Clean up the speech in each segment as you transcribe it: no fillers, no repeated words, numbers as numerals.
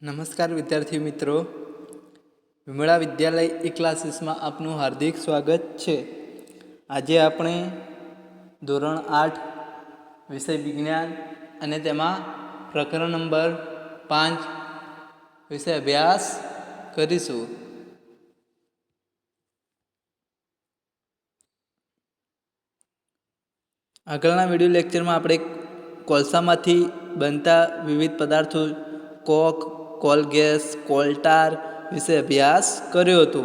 નમસ્કાર વિદ્યાર્થી મિત્રો, વિમળા વિદ્યાલય ઈ ક્લાસીસમાં આપનું હાર્દિક સ્વાગત છે. આજે આપણે ધોરણ 8 વિષય વિજ્ઞાન અને તેમાં પ્રકરણ નંબર 5 વિષય અભ્યાસ કરીશું. આગળના વિડીયો લેક્ચરમાં આપણે કોલસામાંથી બનતા વિવિધ પદાર્થો કોક, કોલગેસ, કોલટાર વિશે અભ્યાસ કર્યો હતો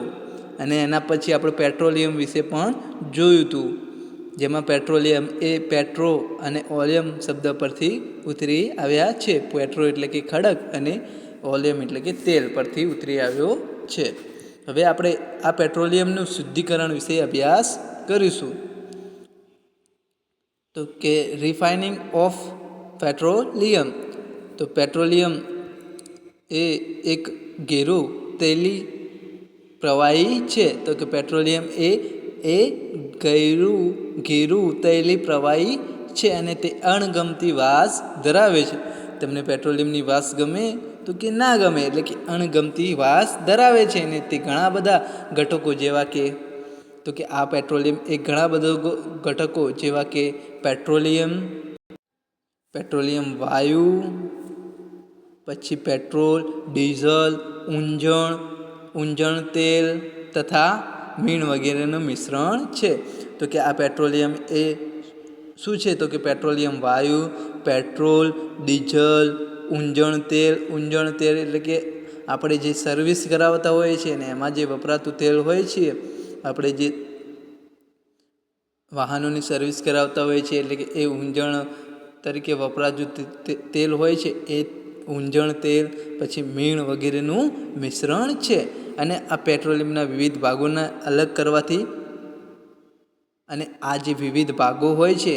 અને એના પછી આપણે પેટ્રોલિયમ વિશે પણ જોયું હતું, જેમાં પેટ્રોલિયમ એ પેટ્રો અને ઓલિયમ શબ્દ પરથી ઉતરી આવ્યા છે. પેટ્રો એટલે કે ખડક અને ઓલિયમ એટલે કે તેલ પરથી ઉતરી આવ્યો છે. હવે આપણે આ પેટ્રોલિયમનું શુદ્ધિકરણ વિશે અભ્યાસ કરીશું. તો કે રિફાઇનિંગ ઓફ પેટ્રોલિયમ. તો પેટ્રોલિયમ એ એક ઘેરું તેલી પ્રવાહી છે. તો કે પેટ્રોલિયમ એ ઘેરું તેલી પ્રવાહી છે અને તે અણગમતી વાસ ધરાવે છે. તમને પેટ્રોલિયમની વાસ ગમે તો કે ના ગમે, એટલે કે અણગમતી વાસ ધરાવે છે. અને તે ઘણા બધા ઘટકો જેવા કે તો કે આ પેટ્રોલિયમ એ ઘણા બધા ઘટકો જેવા કે પેટ્રોલિયમ વાયુ, પછી પેટ્રોલ, ડીઝલ, ઊંજણ તેલ તથા મીણ વગેરેનું મિશ્રણ છે. તો કે આ પેટ્રોલિયમ એ શું છે? તો કે પેટ્રોલિયમ વાયુ, પેટ્રોલ, ડીઝલ, ઊંજણ તેલ એટલે કે આપણે જે સર્વિસ કરાવતા હોઈએ છીએ ને એમાં જે વપરાતું તેલ હોય છે, આપણે જે વાહનોની સર્વિસ કરાવતા હોય છે એટલે કે એ ઊંજણ તરીકે વપરાતું તેલ હોય છે, એ ઊંજણ તેલ પછી મીણ વગેરેનું મિશ્રણ છે. અને આ પેટ્રોલિયમના વિવિધ ભાગોને અલગ કરવાથી અને આ જે વિવિધ ભાગો હોય છે,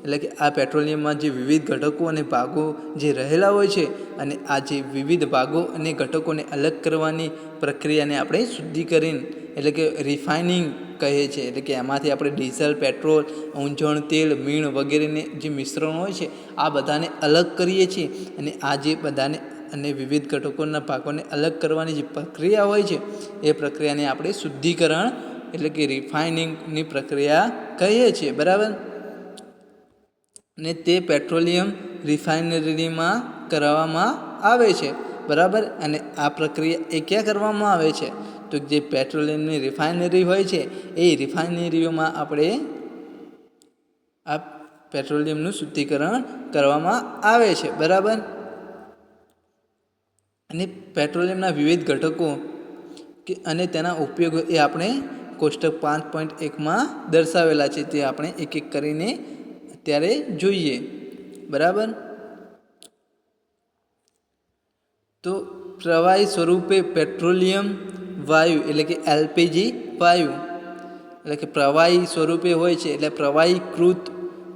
એટલે કે આ પેટ્રોલિયમમાં જે વિવિધ ઘટકો અને ભાગો જે રહેલા હોય છે, અને આ જે વિવિધ ભાગો અને ઘટકોને અલગ કરવાની પ્રક્રિયાને આપણે શુદ્ધિકરણ એટલે કે રિફાઇનિંગ કહે છે. એટલે કે એમાંથી આપણે ડીઝલ, પેટ્રોલ, ઊંજણ તેલ, મીણ વગેરેને જે મિશ્રણ હોય છે આ બધાને અલગ કરીએ છીએ. અને આ જે બધાને અને વિવિધ ઘટકોના ભાગોને અલગ કરવાની જે પ્રક્રિયા હોય છે એ પ્રક્રિયાને આપણે શુદ્ધિકરણ એટલે કે રિફાઇનિંગની પ્રક્રિયા કહીએ છીએ, બરાબર. અને તે પેટ્રોલિયમ રિફાઇનરીમાં કરવામાં આવે છે, બરાબર. અને આ પ્રક્રિયા એ ક્યાં કરવામાં આવે છે? તો જે પેટ્રોલિયમની રિફાઇનરી હોય છે એ રિફાઇનરીઓમાં આપણે આ પેટ્રોલિયમનું શુદ્ધિકરણ કરવામાં આવે છે, બરાબર. અને પેટ્રોલિયમના વિવિધ ઘટકો અને તેના ઉપયોગો એ આપણે કોષ્ટક 5.1માં દર્શાવેલા છે, તે આપણે એક એક કરીને અત્યારે જોઈએ, બરાબર. તો પ્રવાહી સ્વરૂપે પેટ્રોલિયમ વાયુ એટલે કે એલપીજી વાયુ એટલે કે પ્રવાહી સ્વરૂપે હોય છે, એટલે પ્રવાહીકૃત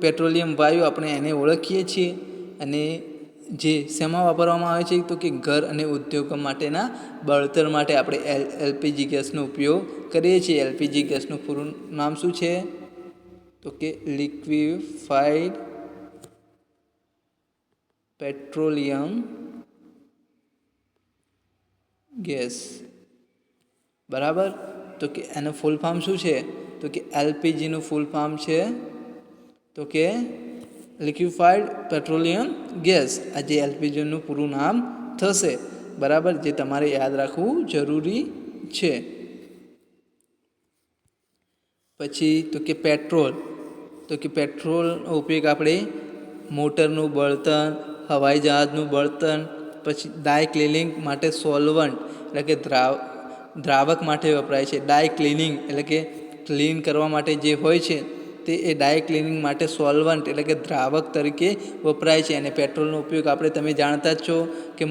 પેટ્રોલિયમ વાયુ આપણે એને ઓળખીએ છીએ. અને જે શેમાં વાપરવામાં આવે છે? તો કે ઘર અને ઉદ્યોગો માટેના બળતણ માટે આપણે એલપીજી ગેસનો ઉપયોગ કરીએ છીએ. એલપીજી ગેસનું પૂરું નામ શું છે? તો કે લિક્વિફાઈડ પેટ્રોલિયમ ગેસ, બરાબર. તો કે એનું ફૂલ ફોર્મ શું છે? તો કે એલપીજીનું ફૂલ ફોર્મ છે તો કે લિક્વિફાઈડ પેટ્રોલિયમ ગેસ. આ જે એલપીજીનું પૂરું નામ થશે, બરાબર, જે તમારે યાદ રાખવું જરૂરી છે. પછી તો કે પેટ્રોલ. તો કે પેટ્રોલનો ઉપયોગ આપણે મોટરનું બળતણ, હવાઈ જહાજનું બળતણ, પછી ડાય ક્લિનિંગ માટે સોલ્વન્ટ એટલે કે દ્રાવક માટે વપરાય છે. ડાય ક્લિનિંગ એટલે કે ક્લીન કરવા માટે જે હોય છે તે એ ડાય ક્લિનિંગ માટે સોલ્વન્ટ એટલે કે દ્રાવક તરીકે વપરાય છે. અને પેટ્રોલનો ઉપયોગ તમે જાણતા જ છો કે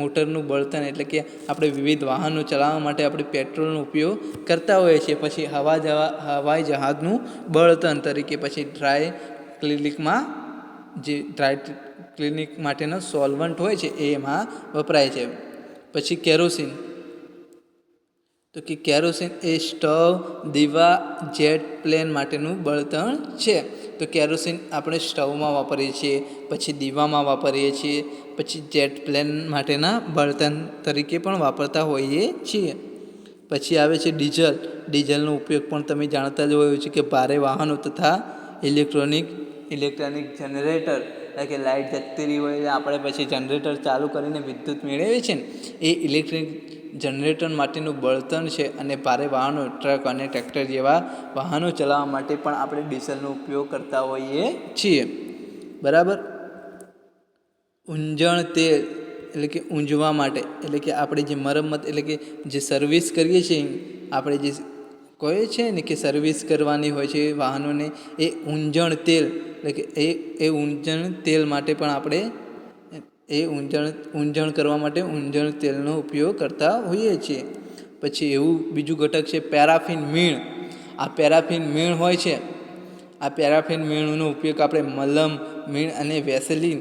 મોટરનું બળતણ એટલે કે આપણે વિવિધ વાહનો ચલાવવા માટે આપણે પેટ્રોલનો ઉપયોગ કરતા હોઈએ છીએ. પછી હવાઈ જહાજનું બળતણ તરીકે, પછી ડ્રાય ક્લિનિક માટેનો સોલ્વન્ટ હોય છે એ એમાં વપરાય છે. પછી કેરોસીન. તો કે કેરોસીન એ સ્ટવ, દીવા, જેટ પ્લેન માટેનું બળતણ છે. તો કેરોસીન આપણે સ્ટવમાં વાપરીએ છીએ, પછી દીવામાં વાપરીએ છીએ, પછી જેટ પ્લેન માટેના બળતણ તરીકે પણ વાપરતા હોઈએ છીએ. પછી આવે છે ડીઝલ. ડીઝલનો ઉપયોગ પણ તમે જાણતા જ હોય છે કે ભારે વાહનો તથા ઇલેક્ટ્રોનિક જનરેટર, એટલે કે લાઇટ જતી રહી હોય આપણે પછી જનરેટર ચાલુ કરીને વિદ્યુત મેળવીએ છીએ ને, એ ઇલેક્ટ્રિક જનરેટર માટેનું બળતણ છે. અને ભારે વાહનો, ટ્રક અને ટ્રેક્ટર જેવા વાહનો ચલાવવા માટે પણ આપણે ડીઝલનો ઉપયોગ કરતા હોઈએ છીએ. બરાબર. ઊંજણ તેલ એટલે કે ઊંજવા માટે, એટલે કે આપણે જે મરમ્મત એટલે કે જે સર્વિસ કરીએ છીએ, આપણે જે કહે છે ને કે સર્વિસ કરવાની હોય છે વાહનોને, એ ઊંજણ તેલ એટલે કે એ ઊંજણ તેલ માટે પણ આપણે ઊંજણ કરવા માટે ઊંજણ તેલનો ઉપયોગ કરતા હોઈએ છીએ. પછી એવું બીજું ઘટક છે પેરાફિન મીણ. આ પેરાફિન મીણ હોય છે, આ પેરાફિન મીણનો ઉપયોગ આપણે મલમ, મીણ અને વેસલીન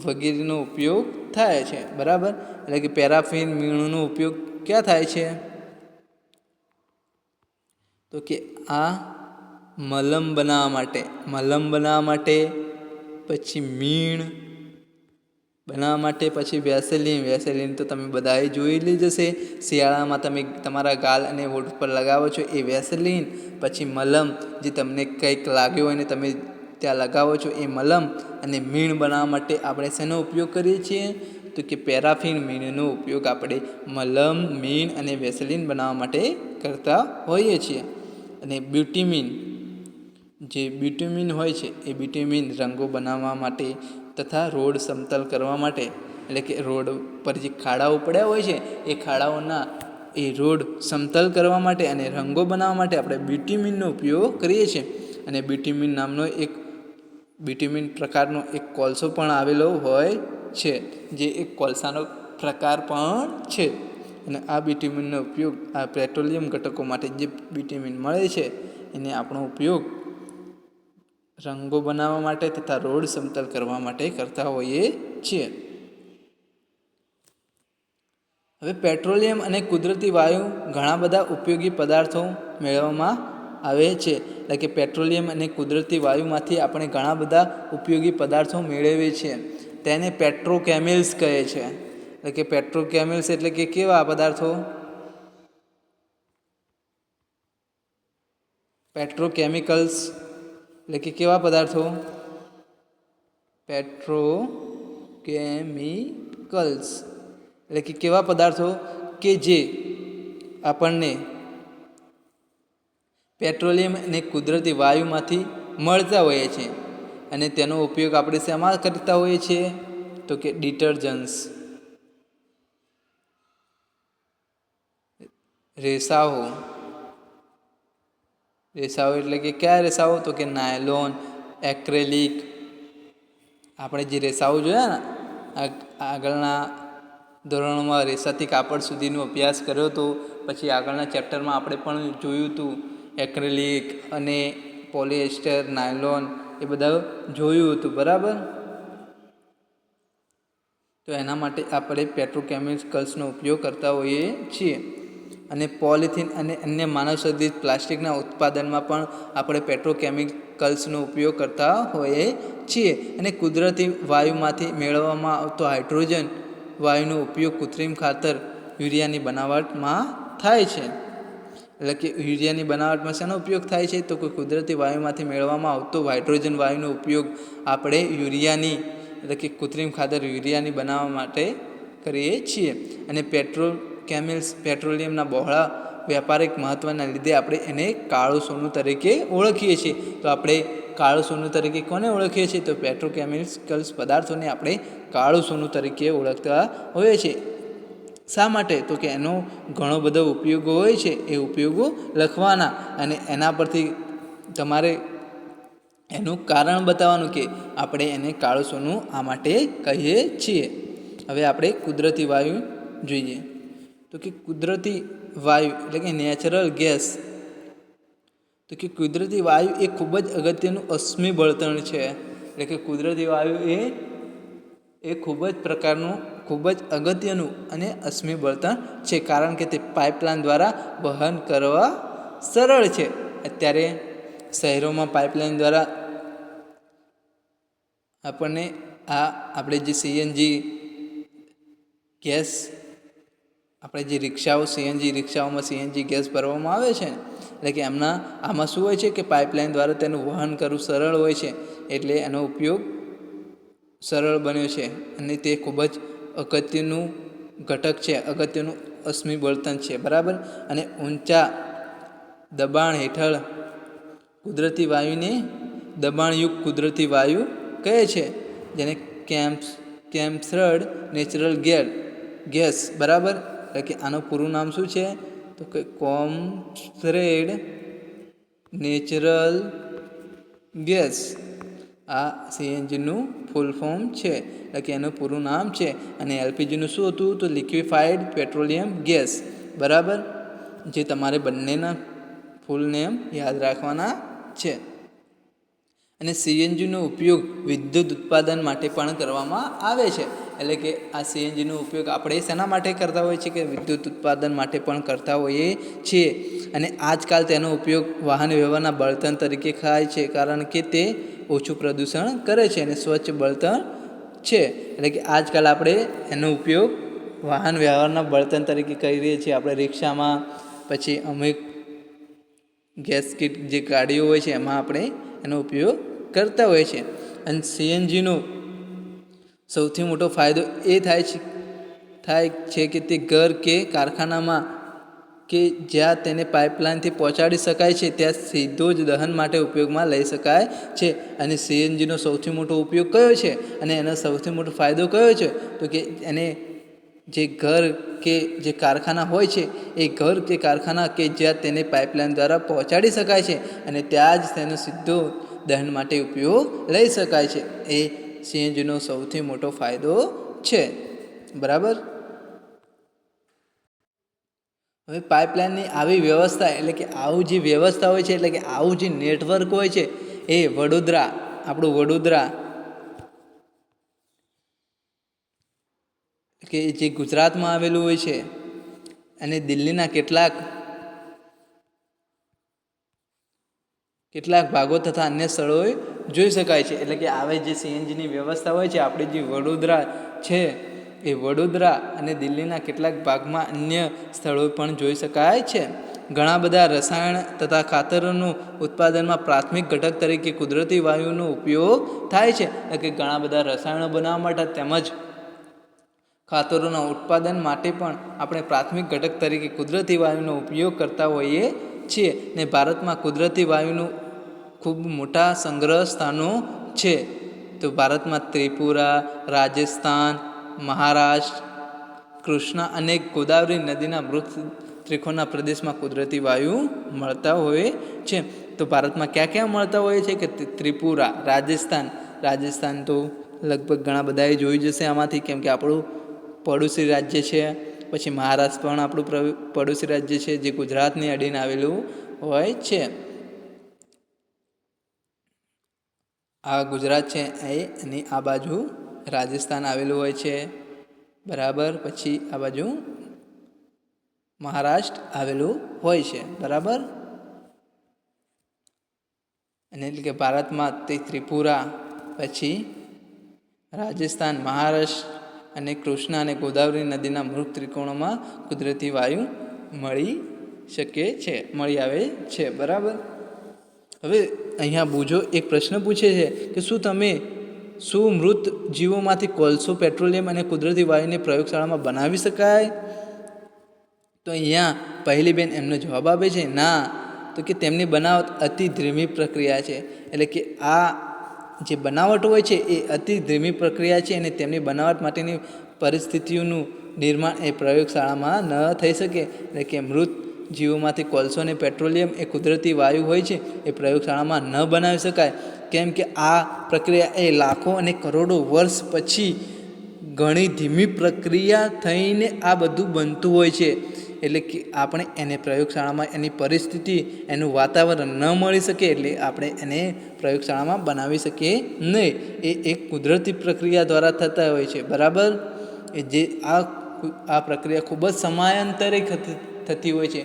વગેરેનો ઉપયોગ થાય છે. બરાબર. એટલે કે પેરાફિન મીણનો ઉપયોગ ક્યાં થાય છે? તો કે આ મલમ બનાવવા માટે, પછી મીણ બનાવવા માટે, પછી વેસલીન તો તમે બધાએ જોયેલી જ હશે. શિયાળામાં તમે તમારા ગાલ અને હોઠ પર લગાવો છો એ વેસલીન. પછી મલમ, જે તમને કંઈક લાગ્યું હોય ને તમે ત્યાં લગાવો છો એ મલમ. અને મીણ બનાવવા માટે આપણે શેનો ઉપયોગ કરીએ છીએ? તો કે પેરાફિન મીણનો ઉપયોગ આપણે મલમ, મીણ અને વેસલીન બનાવવા માટે કરતા હોઈએ છીએ. અને બ્યુટીમિન હોય છે, એ બ્યુટીમિન રંગો બનાવવા માટે તથા રોડ સમતલ કરવા માટે, એટલે કે રોડ પર જે ખાડાઓ પડ્યા હોય છે એ ખાડાઓના એ રોડ સમતલ કરવા માટે અને રંગો બનાવવા માટે આપણે બ્યુટીમિનનો ઉપયોગ કરીએ છીએ. અને બ્યુટીમિન પ્રકારનો એક કોલસો પણ આવેલો હોય છે, જે એક કોલસાનો પ્રકાર પણ છે. અને આ બ્યુટીમિનનો ઉપયોગ આ પેટ્રોલિયમ ઘટકો માટે જે બ્યુટીમિન મળે છે એને આપણો ઉપયોગ રંગો બનાવવા માટે તથા રોડ સમતલ કરવા માટે કરતા હોઈએ છીએ. હવે પેટ્રોલિયમ અને કુદરતી વાયુ ઘણા બધા ઉપયોગી પદાર્થો મેળવવામાં આવે છે. એટલે કે પેટ્રોલિયમ અને કુદરતી વાયુમાંથી આપણે ઘણા બધા ઉપયોગી પદાર્થો મેળવીએ છીએ. તેને પેટ્રોકેમિકલ્સ કહે છે. એટલે કે પેટ્રોકેમિકલ્સ એટલે કે કેવા પદાર્થો? પેટ્રોકેમિકલ્સ એટલે કે કેવા પદાર્થો? પેટ્રોકેમિકલ્સ એટલે કે કેવા પદાર્થો કે જે આપણને પેટ્રોલિયમ અને કુદરતી વાયુમાંથી મળતા હોઈએ છીએ. અને તેનો ઉપયોગ આપણે શેમાં કરતા હોઈએ છીએ? તો કે ડિટર્જન્ટ્સ, રેસાઓ એટલે કે કયા રેસાઓ? તો કે નાયલોન, એક્રેલિક. આપણે જે રેસાઓ જોયા ને આગળના ધોરણોમાં રેસાથી કાપડ સુધીનો અભ્યાસ કર્યો હતો. પછી આગળના ચેપ્ટરમાં આપણે પણ જોયું હતું એક્રેલિક અને પોલિએસ્ટર, નાયલોન એ બધા જોયું હતું. બરાબર. તો એના માટે આપણે પેટ્રોકેમિકલ્સનો ઉપયોગ કરતા હોઈએ છીએ. અને પોલિથીન અને અન્ય માનવસર્જિત પ્લાસ્ટિકના ઉત્પાદનમાં પણ આપણે પેટ્રોકેમિકલ્સનો ઉપયોગ કરતા હોઈએ છીએ. અને કુદરતી વાયુમાંથી મેળવવામાં આવતો હાઇડ્રોજન વાયુનો ઉપયોગ કૃત્રિમ ખાતર યુરિયાની બનાવટમાં થાય છે. એટલે કે યુરિયાની બનાવટમાં શેનો ઉપયોગ થાય છે? તો કે કુદરતી વાયુમાંથી મેળવવામાં આવતો હાઇડ્રોજન વાયુનો ઉપયોગ આપણે યુરિયાની એટલે કે કૃત્રિમ ખાતર યુરિયાની બનાવવા માટે કરીએ છીએ. અને પેટ્રોલિયમના બહોળા વ્યાપારિક મહત્ત્વના લીધે આપણે એને કાળું સોનું તરીકે ઓળખીએ છીએ. તો આપણે કાળું સોનું તરીકે કોને ઓળખીએ છીએ? તો પેટ્રોકેમિકલ્સ પદાર્થોને આપણે કાળું સોનું તરીકે ઓળખતા હોઈએ છીએ. શા માટે? તો કે એનો ઘણો બધો ઉપયોગો હોય છે, એ ઉપયોગો લખવાના અને એના પરથી તમારે એનું કારણ બતાવવાનું કે આપણે એને કાળું સોનું આ માટે કહીએ છીએ. હવે આપણે કુદરતી વાયુ જોઈએ. તો કે કુદરતી વાયુ એટલે કે નેચરલ ગેસ. તો કે કુદરતી વાયુ એ ખૂબ જ અગત્યનું અશ્મિ બળતણ છે. એટલે કે કુદરતી વાયુ એ ખૂબ જ અગત્યનું અને અશ્મિ બળતણ છે. કારણ કે તે પાઇપલાઇન દ્વારા વહન કરવા સરળ છે. અત્યારે શહેરોમાં પાઇપલાઇન દ્વારા આપણને આપણે જે સીએનજી ગેસ, આપણે જે રિક્ષાઓ સીએનજી રિક્ષાઓમાં સીએનજી ગેસ ભરવામાં આવે છે એટલે કે આમાં શું હોય છે કે પાઇપલાઇન દ્વારા તેનું વહન કરવું સરળ હોય છે, એટલે એનો ઉપયોગ સરળ બન્યો છે અને તે ખૂબ જ અગત્યનું ઘટક છે, અગત્યનું અશ્મિ બળતણ છે, બરાબર. અને ઊંચા દબાણ હેઠળ કુદરતી વાયુને દબાણયુક્ત કુદરતી વાયુ કહે છે, જેને કેમ્પ્સ્ડ નેચરલ ગેસ, બરાબર. એટલે કે આનું પૂરું નામ શું છે તો કે કોમ્પ્રેસ્ડ નેચરલ ગેસ. આ સીએનજીનું ફૂલ ફોર્મ છે, એટલે કે એનું પૂરું નામ છે. અને એલપીજીનું શું હતું તો લિક્વિફાઈડ પેટ્રોલિયમ ગેસ, બરાબર. જે તમારે બંનેના ફૂલ નેમ યાદ રાખવાના છે. અને સીએનજીનો ઉપયોગ વિદ્યુત ઉત્પાદન માટે પણ કરવામાં આવે છે. એટલે કે આ સીએનજીનો ઉપયોગ આપણે શેના માટે કરતા હોઈએ છીએ કે વિદ્યુત ઉત્પાદન માટે પણ કરતા હોઈએ છીએ. અને આજકાલ તેનો ઉપયોગ વાહન વ્યવહારના બળતણ તરીકે થાય છે, કારણ કે તે ઓછું પ્રદૂષણ કરે છે અને સ્વચ્છ બળતણ છે. એટલે કે આજકાલ આપણે એનો ઉપયોગ વાહન વ્યવહારના બળતણ તરીકે કરીએ છીએ. આપણે રિક્ષામાં, પછી અમુક ગેસ કીટ જે ગાડીઓ હોય છે એમાં આપણે એનો ઉપયોગ કરતા હોય છે. અને સીએનજીનો સૌથી મોટો ફાયદો એ થાય છે કે તે ઘર કે કારખાનામાં કે જ્યાં તેને પાઇપલાઇનથી પહોંચાડી શકાય છે ત્યાં સીધો જ દહન માટે ઉપયોગમાં લઈ શકાય છે. અને સીએનજીનો સૌથી મોટો ઉપયોગ કયો છે અને એનો સૌથી મોટો ફાયદો કયો છે તો કે એને જે ઘર કે જે કારખાના હોય છે એ ઘર કે કારખાના કે જ્યાં તેને પાઇપલાઇન દ્વારા પહોંચાડી શકાય છે અને ત્યાં જ તેનો સીધો દહન માટે ઉપયોગ લઈ શકાય છે, એ સીએનજીનો સૌથી મોટો ફાયદો છે, બરાબર. હવે પાઇપલાઇનની આવી વ્યવસ્થા, એટલે કે આવું જે વ્યવસ્થા હોય છે, એટલે કે આવું જે નેટવર્ક હોય છે એ આપણું વડોદરા કે જે ગુજરાતમાં આવેલું હોય છે અને દિલ્હીના કેટલાક ભાગો તથા અન્ય સ્થળોએ જોઈ શકાય છે. એટલે કે આવે જે સીએનજીની વ્યવસ્થા હોય છે આપણે જે વડોદરા છે એ વડોદરા અને દિલ્હીના કેટલાક ભાગમાં અન્ય સ્થળોએ પણ જોઈ શકાય છે. ઘણા બધા રસાયણ તથા ખાતરોનું ઉત્પાદનમાં પ્રાથમિક ઘટક તરીકે કુદરતી વાયુનો ઉપયોગ થાય છે. એટલે કે ઘણા બધા રસાયણો બનાવવા માટે તેમજ ખાતરોના ઉત્પાદન માટે પણ આપણે પ્રાથમિક ઘટક તરીકે કુદરતી વાયુનો ઉપયોગ કરતા હોઈએ છીએ. ને ભારતમાં કુદરતી વાયુનું ખૂબ મોટા સંગ્રહ સ્થાનો છે. તો ભારતમાં ત્રિપુરા, રાજસ્થાન, મહારાષ્ટ્ર, કૃષ્ણા અને ગોદાવરી નદીના મૃત ત્રિકોણના પ્રદેશમાં કુદરતી વાયુ મળતા હોય છે. તો ભારતમાં ક્યાં ક્યાં મળતા હોય છે કે ત્રિપુરા, રાજસ્થાન તો લગભગ ઘણા બધાએ જોઈ જશે આમાંથી, કેમ કે આપણું પડોશી રાજ્ય છે. પછી મહારાષ્ટ્ર પણ આપણું પડોશી રાજ્ય છે જે ગુજરાતની અડીને આવેલું હોય છે. આ ગુજરાત છે એની આ બાજુ રાજસ્થાન આવેલું હોય છે, બરાબર. પછી આ બાજુ મહારાષ્ટ્ર આવેલું હોય છે, બરાબર. અને એટલે કે ભારતમાં તે ત્રિપુરા, પછી રાજસ્થાન, મહારાષ્ટ્ર અને કૃષ્ણા અને ગોદાવરી નદીના મૃત ત્રિકોણોમાં કુદરતી વાયુ મળી આવે છે, બરાબર. હવે અહીંયા બુજો એક પ્રશ્ન પૂછે છે કે શું મૃત જીવોમાંથી કોલસો, પેટ્રોલિયમ અને કુદરતી વાયુને પ્રયોગશાળામાં બનાવી શકાય? તો અહીંયા પહેલી બેન એમનો જવાબ આપે છે ના, તો કે તેમની બનાવટ અતિ ધીમી પ્રક્રિયા છે. એટલે કે આ જે બનાવટ હોય છે એ અતિ ધીમી પ્રક્રિયા છે અને તેમની બનાવટ માટેની પરિસ્થિતિઓનું નિર્માણ એ પ્રયોગશાળામાં ન થઈ શકે. એટલે કે મૃત જીવોમાંથી કોલસો અને પેટ્રોલિયમ એ કુદરતી વાયુ હોય છે એ પ્રયોગશાળામાં ન બનાવી શકાય, કેમ કે આ પ્રક્રિયા એ લાખો અને કરોડો વર્ષ પછી ઘણી ધીમી પ્રક્રિયા થઈને આ બધું બનતું હોય છે. એટલે કે આપણે એને પ્રયોગશાળામાં એની પરિસ્થિતિ, એનું વાતાવરણ ન મળી શકે એટલે આપણે એને પ્રયોગશાળામાં બનાવી શકીએ નહીં. એ એક કુદરતી પ્રક્રિયા દ્વારા થતા હોય છે, બરાબર. આ પ્રક્રિયા ખૂબ જ સમયાંતરે થતી હોય છે,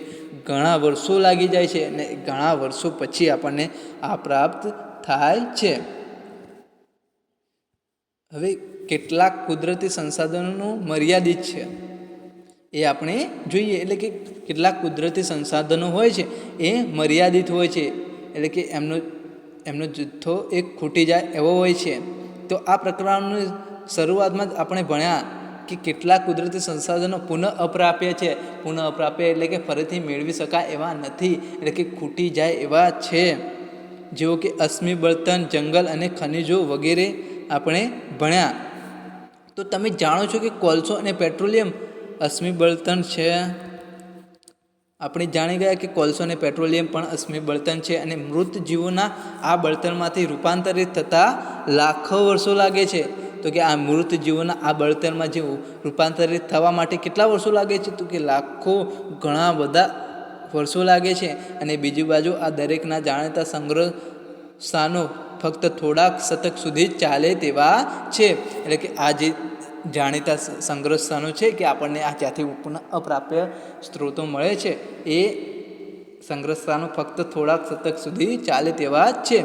ઘણા વર્ષો લાગી જાય છે અને ઘણા વર્ષો પછી આપણને આ પ્રાપ્ત થાય છે. હવે કેટલાક કુદરતી સંસાધનો મર્યાદિત છે એ આપણે જોઈએ. એટલે કે કેટલાક કુદરતી સંસાધનો હોય છે એ મર્યાદિત હોય છે, એટલે કે એમનો જથ્થો એક ખૂટી જાય એવો હોય છે. તો આ પ્રકરણની શરૂઆતમાં જ આપણે ભણ્યા કે કેટલાક કુદરતી સંસાધનો પુનઃ અપ્રાપ્ય છે. પુનઃ અપ્રાપ્ય એટલે કે ફરીથી મેળવી શકાય એવા નથી, એટલે કે ખૂટી જાય એવા છે. જેવો કે અશ્મિ બળતણ, જંગલ અને ખનિજો વગેરે આપણે ભણ્યા. તો તમે જાણો છો કે કોલસો અને પેટ્રોલિયમ અશ્મિ બળતણ છે. આપણે જાણી ગયા કે કોલસો અને પેટ્રોલિયમ પણ અશ્મિ બળતણ છે, અને મૃત જીવોના આ બળતણમાંથી રૂપાંતરિત થતાં લાખો વર્ષો લાગે છે. તો કે આ મૃત જીવોના આ બળતણમાં જે રૂપાંતરિત થવા માટે કેટલા વર્ષો લાગે છે? તો કે લાખો, ઘણા બધા વર્ષો લાગે છે. અને બીજી બાજુ આ દરેકના જાણીતા સંગ્રહ સ્થાનો ફક્ત થોડાક શતક સુધી જ ચાલે તેવા છે. એટલે કે આ જે જાણીતા સંગ્રહ સ્થાનો છે કે આપણને આ જ્યાંથી પુનઃ અપ્રાપ્ય સ્ત્રોતો મળે છે, એ સંગ્રહ સ્થાનો ફક્ત થોડાક શતક સુધી ચાલે તેવા જ છે.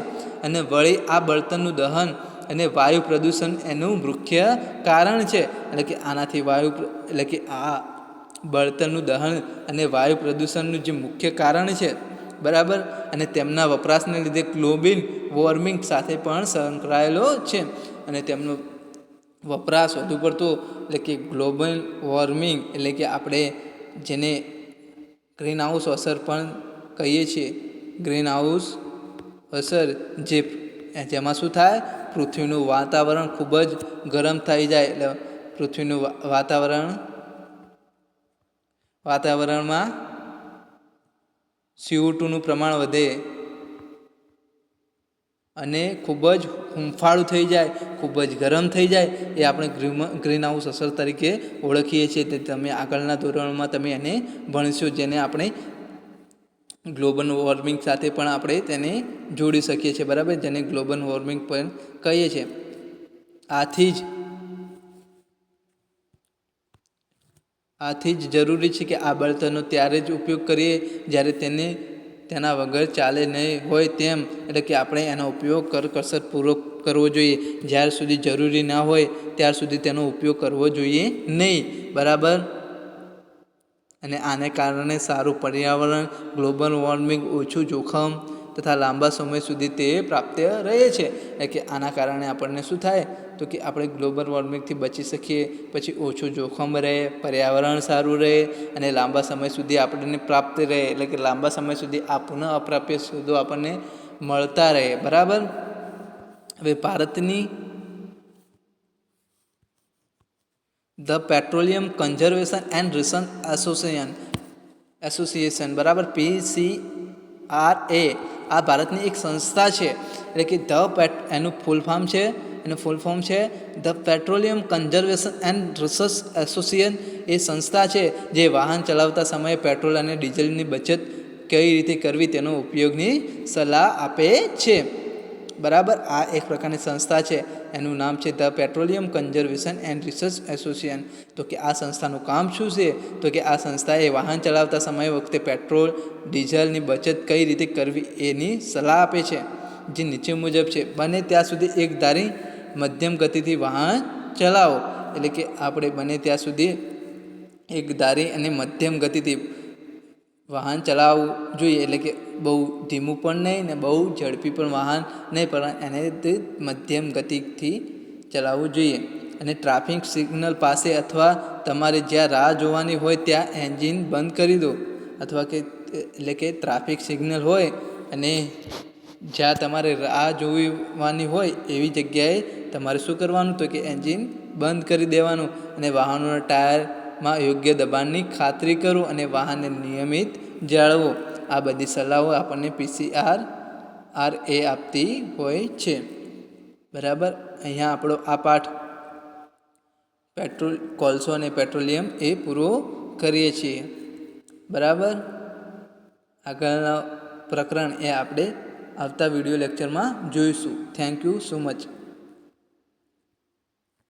અને વળી આ બળતણનું દહન અને વાયુ પ્રદૂષણ એનું મુખ્ય કારણ છે. એટલે કે આનાથી એટલે કે આ બળતણનું દહન અને વાયુ પ્રદૂષણનું જે મુખ્ય કારણ છે, બરાબર, અને તેમના વપરાશને લીધે ગ્લોબલ વોર્મિંગ સાથે પણ સંકળાયેલો છે. અને તેમનો વપરાશ વધુ પડતો, એટલે કે ગ્લોબલ વોર્મિંગ એટલે કે આપણે જેને ગ્રીન હાઉસ અસર પણ કહીએ છીએ. ગ્રીન હાઉસ અસર જેમાં શું થાય? પૃથ્વીનું વાતાવરણ ખૂબ જ ગરમ થઈ જાય. એટલે પૃથ્વીનું વાતાવરણમાં CO2નું પ્રમાણ વધે અને ખૂબ જ હૂંફાળું થઈ જાય, ખૂબ જ ગરમ થઈ જાય. એ આપણે ગ્રીન હાઉસ અસર તરીકે ઓળખીએ છીએ. તે તમે આગળના ધોરણોમાં તમે એને ભણશો, જેને આપણે ગ્લોબલ વોર્મિંગ સાથે પણ આપણે તેને જોડી શકીએ છીએ, બરાબર, જેને ગ્લોબલ વોર્મિંગ પણ કહીએ છીએ. આથી જ જરૂરી છે કે આ બળતણનો ત્યારે જ ઉપયોગ કરીએ જ્યારે તેના વગર ચાલે નહીં હોય તેમ. એટલે કે આપણે એનો ઉપયોગ કરકસરપૂર્વક કરવો જોઈએ. જ્યાર સુધી જરૂરી ના હોય ત્યાર સુધી તેનો ઉપયોગ કરવો જોઈએ નહીં, બરાબર. અને આને કારણે સારું પર્યાવરણ, ગ્લોબલ વોર્મિંગ, ઓછું જોખમ તથા લાંબા સમય સુધી તે પ્રાપ્ય રહે છે. એટલે કે આના કારણે આપણને શું થાય? તો કે આપણે ગ્લોબલ વોર્મિંગથી બચી શકીએ, પછી ઓછું જોખમ રહે, પર્યાવરણ સારું રહે, અને લાંબા સમય સુધી આપણને પ્રાપ્ત રહે. એટલે કે લાંબા સમય સુધી આ પુનઃ અપ્રાપ્ય સ્ત્રોતો આપણને મળતા રહે, બરાબર. હવે ભારતની the petroleum conservation and research association, બરાબર, PCRA, આ ભારતની એક સંસ્થા છે. એટલે કે એનું ફૂલ ફોર્મ છે the petroleum conservation and research association. એ સંસ્થા છે જે વાહન ચલાવતા સમયે પેટ્રોલ અને ડીઝલની બચત કઈ રીતે કરવી તેનો ઉપયોગની સલાહ આપે છે, બરાબર. આ એક પ્રકારની સંસ્થા છે, એનું નામ છે the petroleum conservation and research association. તો કે આ સંસ્થાનું કામ શું છે? તો કે આ સંસ્થાએ વાહન ચલાવતા સમય વખતે પેટ્રોલ ડીઝલની બચત કઈ રીતે કરવી એની સલાહ આપે છે, જે નીચે મુજબ છે. બને ત્યાં સુધી એકધારી મધ્યમ ગતિથી વાહન ચલાવો. એટલે કે આપણે બને ત્યાં સુધી એકધારી અને મધ્યમ ગતિથી વાહન ચલાવવું જોઈએ. એટલે કે બહુ ધીમું પણ નહીં ને બહુ ઝડપી પણ વાહન નહીં, પણ એને મધ્યમ ગતિથી ચલાવવું જોઈએ. અને ટ્રાફિક સિગ્નલ પાસે અથવા તમારે જ્યાં રાહ જોવાની હોય ત્યાં એન્જિન બંધ કરી દો. અથવા કે એટલે કે ટ્રાફિક સિગ્નલ હોય અને જ્યાં તમારે રાહ જોવાની હોય એવી જગ્યાએ તમારે શું કરવાનું? તો કે એન્જિન બંધ કરી દેવાનું. અને વાહનોના ટાયરમાં યોગ્ય દબાણની ખાતરી કરો અને વાહનને નિયમિત જાળવો. આ બધી સલાહો આપણને PCRA આપતી હોય છે, બરાબર. અહીંયા આપણો આ પાઠ કોલસો અને પેટ્રોલિયમ એ પૂરો કરીએ છીએ, બરાબર. આગળના પ્રકરણ એ આપણે આવતા વિડીયો લેક્ચરમાં જોઈશું. Thank you so much.